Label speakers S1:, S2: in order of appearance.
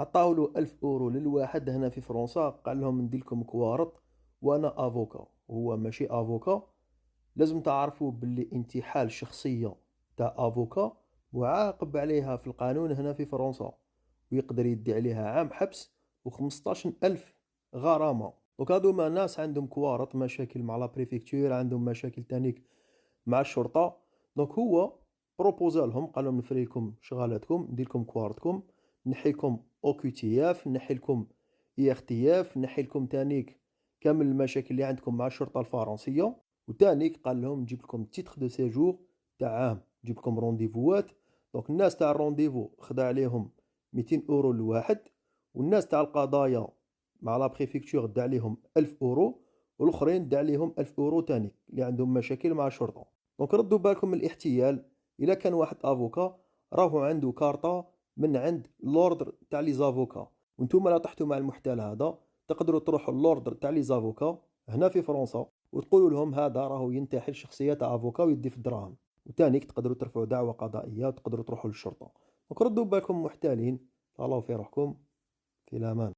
S1: عطاولو 1000 اورو للواحد هنا في فرنسا، قال لهم ندير لكم كوارط وانا افوكا. هو ماشي افوكا. لازم تعرفوا باللي انتحال شخصية تاع افوكا معاقب عليها في القانون هنا في فرنسا، ويقدر يدي عليها عام حبس و15 ألف غرامة. دونك هادوما ناس عندهم كوارط، مشاكل مع لا بريفكتور، عندهم مشاكل تانيك مع الشرطة. دونك هو بروبوزا لهم، قال لهم نفري لكم شغالاتكم، ندير لكم كوارتكم، نحي لكم او كيو تي اف، نحي لكم اي ار تي اف، نحي لكم تانيك كامل المشاكل اللي عندكم مع الشرطة الفرنسية. وتانيك قال لهم نجيب لكم تيتر دو سيجور تاع عام، نجيب لكم رونديفوات. دونك الناس تاع الرونديفو خدا عليهم 200 اورو للواحد، والناس تاع القضايا مع لا بريفكتور دا عليهم 1000 اورو، والاخرين دا عليهم 1000 اورو تاني اللي عندهم مشاكل مع الشرطة. دونك ردوا بالكم من الاحتيال. الا كان واحد افوكا راهو عنده كارطة من عند لوردر تاع لي زافوكا، وانتم لا طحتوا مع المحتال هذا، تقدروا تروحوا لوردر تاع لي زافوكا هنا في فرنسا وتقولوا لهم هذا راهو ينتحل شخصية تاع افوكا ويدي في الدراهم. وتانيك تقدروا ترفعوا دعوة قضائية وتقدروا تروحوا للشرطة. دونك ردوا بالكم محتالين، تهلاو في روحكم، في الامان.